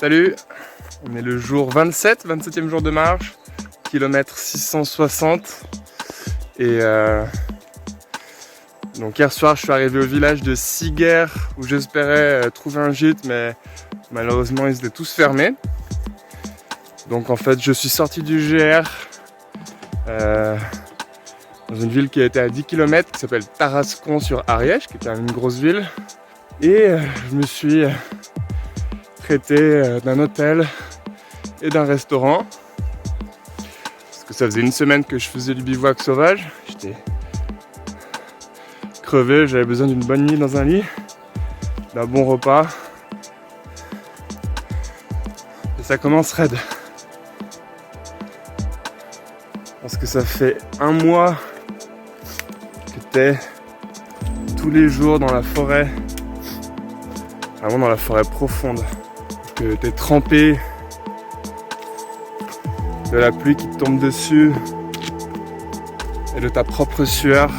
Salut, on est le jour 27e jour de marche, kilomètre 660. Et donc hier soir je suis arrivé au village de Siguer où j'espérais trouver un gîte, mais malheureusement ils étaient tous fermés. Donc en fait je suis sorti du GR dans une ville qui était à 10 km qui s'appelle Tarascon sur Ariège, qui est une grosse ville. Et je me suis traité d'un hôtel et d'un restaurant parce que ça faisait une semaine que je faisais du bivouac sauvage. J'étais crevé, j'avais besoin d'une bonne nuit dans un lit, d'un bon repas, et ça commence raide parce que ça fait un mois que t'es tous les jours dans la forêt, vraiment dans la forêt profonde, que t'es trempé de la pluie qui te tombe dessus et de ta propre sueur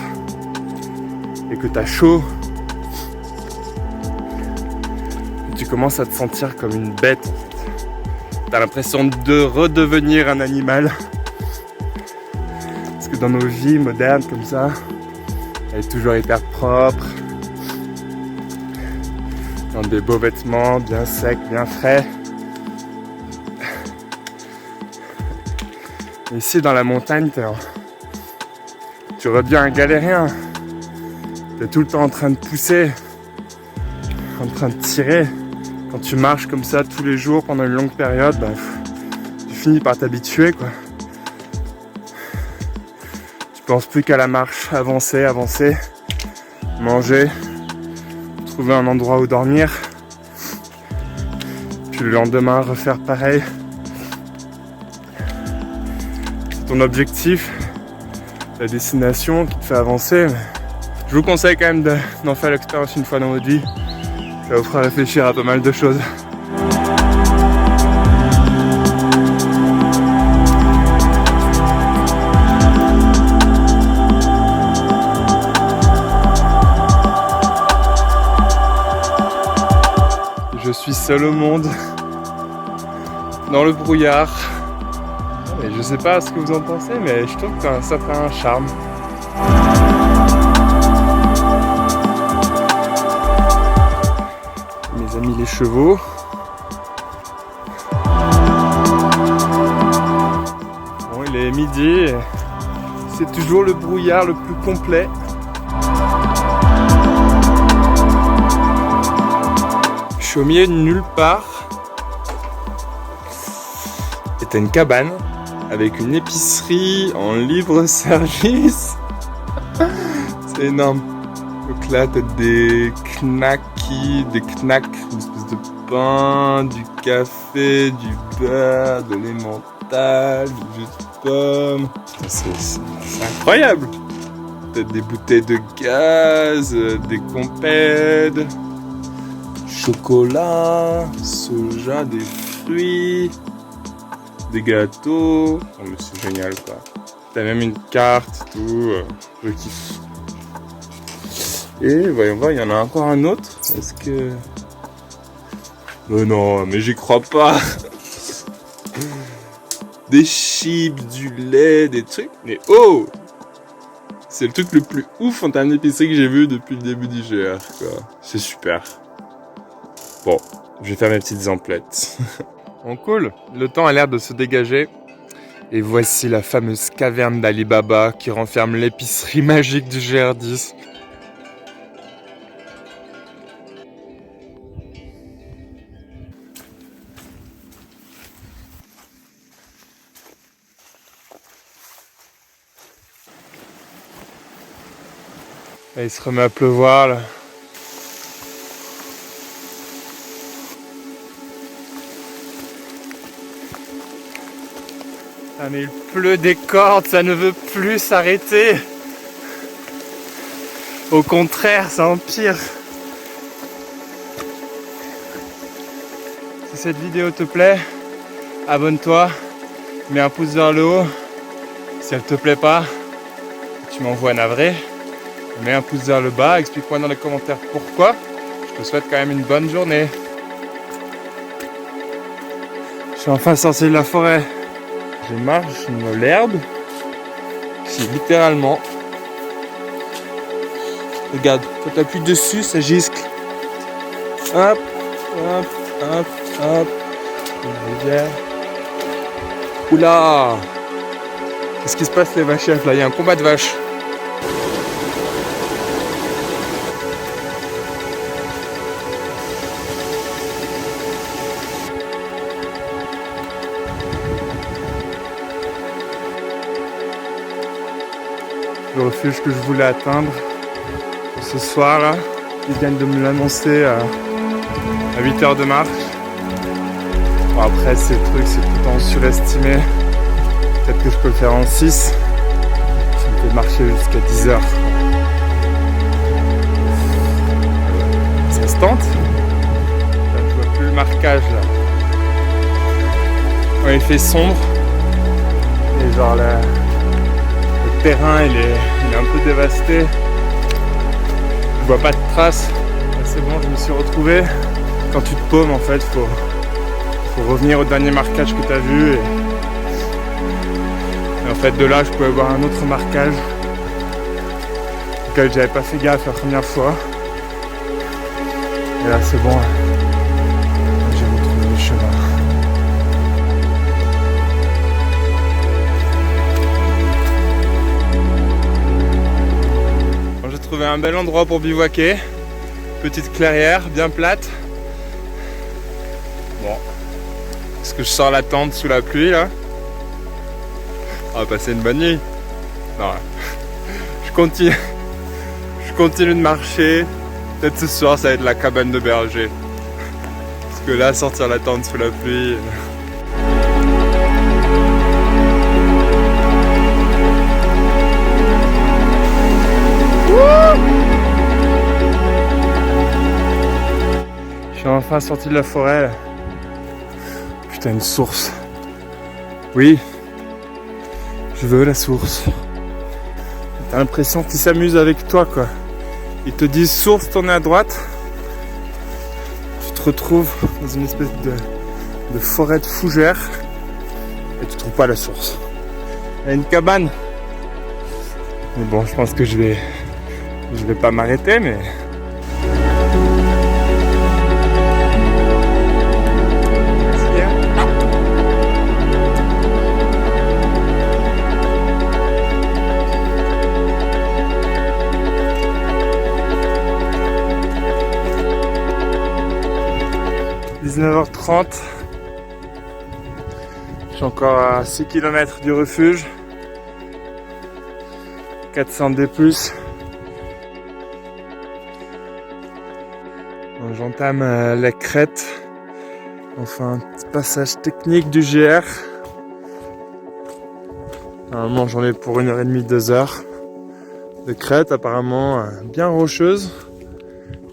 et que t'as chaud. Et tu commences à te sentir comme une bête en fait. T'as l'impression de redevenir un animal. Parce que dans nos vies modernes comme ça, elle est toujours hyper propre, dans des beaux vêtements, bien secs, bien frais. Ici dans la montagne, tu redeviens un galérien. T'es tout le temps en train de pousser, en train de tirer. Quand tu marches comme ça tous les jours pendant une longue période, tu finis par t'habituer quoi. Tu penses plus qu'à la marche, avancer, manger, trouver un endroit où dormir, puis le lendemain refaire pareil. C'est ton objectif, la destination qui te fait avancer. Je vous conseille quand même d'en faire l'expérience une fois dans votre vie. Ça vous fera réfléchir à pas mal de choses. Je suis seul au monde, dans le brouillard. Et je sais pas ce que vous en pensez, mais je trouve que ça fait un charme. Mes amis les chevaux. Bon, il est midi, c'est toujours le brouillard le plus complet. Je suis au milieu de nulle part. Et t'as une cabane avec une épicerie en libre-service. C'est énorme. Donc là, t'as des knacks, une espèce de pain, du café, du beurre, de l'emmental, du jus de pomme. C'est incroyable. T'as des bouteilles de gaz, des compètes, chocolat, soja, des fruits, des gâteaux. Oh, mais c'est génial quoi. T'as même une carte, tout. Je kiffe. Et voyons voir, il y en a encore un autre. Est-ce que... Non, mais j'y crois pas. Des chips, du lait, des trucs. Mais oh! C'est le truc le plus ouf en termes d'épicerie que j'ai vu depuis le début du GR, quoi. C'est super. Bon, je vais faire mes petites emplettes. Bon, cool. Le temps a l'air de se dégager. Et voici la fameuse caverne d'Ali Baba qui renferme l'épicerie magique du GR10. Et il se remet à pleuvoir là. Ah mais il pleut des cordes, ça ne veut plus s'arrêter. Au contraire, ça empire. Si cette vidéo te plaît, abonne-toi, mets un pouce vers le haut. Si elle te plaît pas, tu m'envoies navré. Mets un pouce vers le bas, explique-moi dans les commentaires pourquoi. Je te souhaite quand même une bonne journée. suis enfin sorti de la forêt. Je marche dans l'herbe. C'est littéralement. Regarde, quand tu appuies dessus, ça giscle. Hop, hop, hop, hop. Oula! Qu'est-ce qui se passe les vaches là? Il y a un combat de vaches. Le refuge que je voulais atteindre pour ce soir là, ils viennent de me l'annoncer à 8 heures de marche. Bon, après ces trucs c'est tout le temps surestimé. Peut-être que je peux le faire en 6. Ça me fait marcher jusqu'à 10 heures. Ça se tente. Là, je vois plus le marquage là. Quand il fait sombre. Et genre là. Le terrain il est un peu dévasté. Je vois pas de traces. Là, c'est bon, je me suis retrouvé. Quand tu te paumes en fait, faut revenir au dernier marquage que tu as vu. Et en fait de là je pouvais voir un autre marquage auquel j'avais pas fait gaffe la première fois. Et là c'est bon. J'ai retrouvé le chemin. J'ai trouvé un bel endroit pour bivouaquer. Petite clairière bien plate. Bon. Est-ce que je sors la tente sous la pluie là? On va passer une bonne nuit. Non. Je continue de marcher. Peut-être ce soir ça va être la cabane de berger. Parce que là sortir la tente sous la pluie. Je suis enfin sorti de la forêt là. Putain, une source. Oui, je veux la source. T'as l'impression qu'ils s'amusent avec toi quoi. Ils te disent source, tournez à droite. Tu te retrouves dans une espèce de forêt de fougères et tu trouves pas la source. Il y a une cabane. Mais bon, je pense que je vais pas m'arrêter mais. 19h30, je suis encore à 6 km du refuge, 400 D+. Donc, j'entame la crête, enfin un petit passage technique du GR. Normalement j'en ai pour 1h30, 2 heures de crête, apparemment bien rocheuse,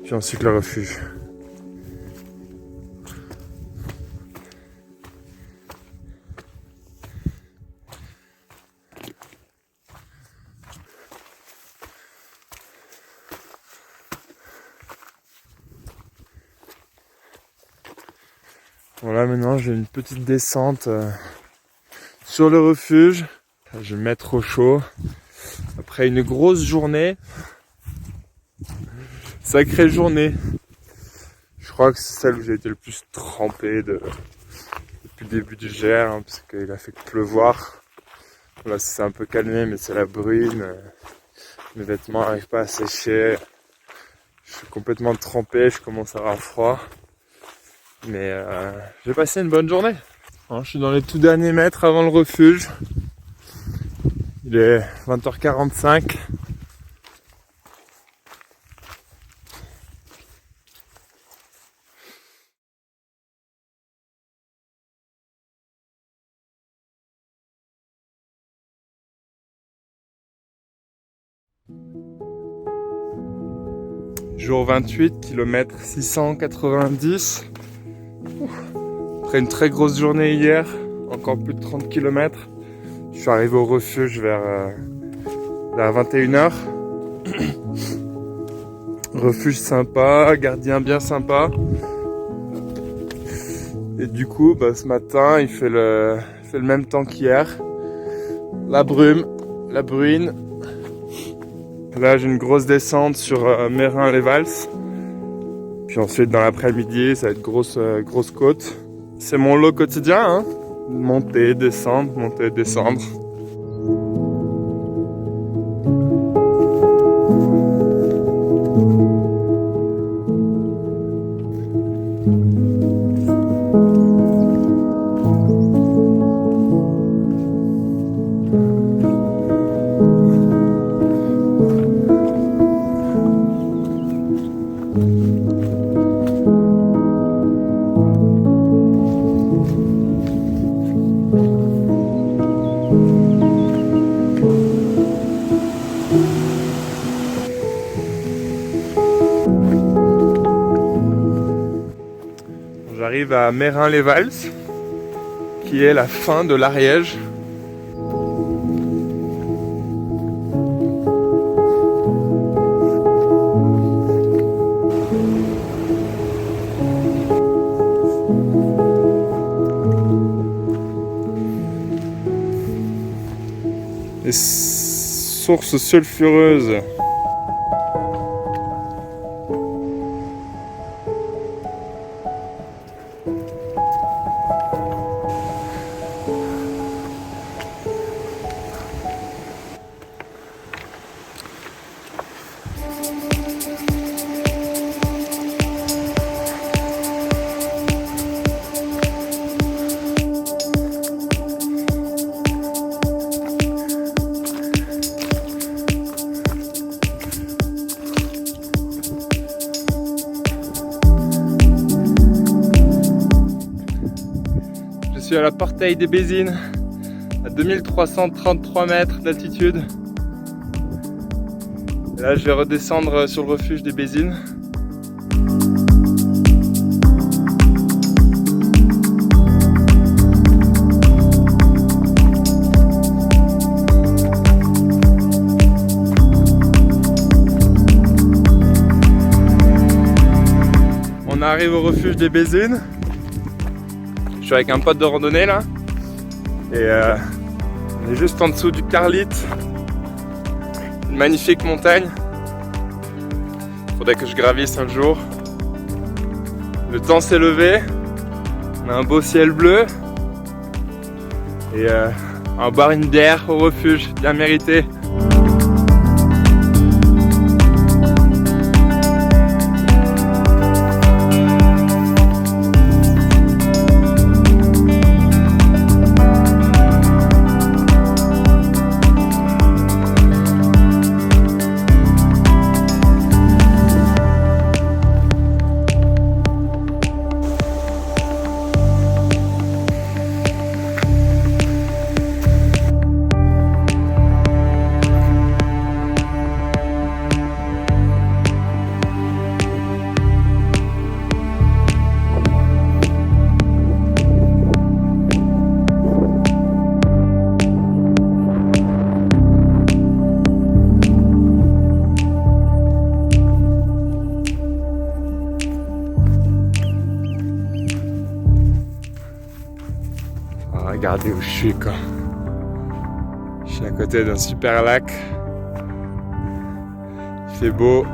puis ensuite le refuge. Voilà, maintenant j'ai une petite descente sur le refuge. Je vais me mettre au chaud. Après une grosse journée. Sacrée journée. Je crois que c'est celle où j'ai été le plus trempé depuis le début du GR, hein, parce qu'il a fait pleuvoir. Là c'est un peu calmé, mais c'est la bruine. Mes vêtements n'arrivent pas à sécher. Je suis complètement trempé, je commence à avoir froid. Mais j'ai passé une bonne journée. Alors, je suis dans les tout derniers mètres avant le refuge. Il est 20h45. Jour 28, kilomètre 690. Après une très grosse journée hier, encore plus de 30 km. Je suis arrivé au refuge vers 21h. Refuge sympa, gardien bien sympa. Et du coup, ce matin, il fait le même temps qu'hier. La brume, la bruine. Là, j'ai une grosse descente sur Meyrin-les-Valls. Puis ensuite, dans l'après-midi, ça va être grosse côte. C'est mon lot quotidien, hein. Monter, descendre, monter, descendre. J'arrive à Meyrin-les-Valls, qui est la fin de l'Ariège. Les sources sulfureuses. Je suis à la Portail des Bézines, à 2333 mètres d'altitude. Là, je vais redescendre sur le refuge des Bézines. On arrive au refuge des Bézines. Je suis avec un pote de randonnée là. Et on est juste en dessous du Carlite. Une magnifique montagne. Faudrait que je gravisse un jour. Le temps s'est levé. On a un beau ciel bleu. Et on va boire une bière au refuge, bien mérité. Regardez où je suis quoi. Je suis à côté d'un super lac. Il fait beau.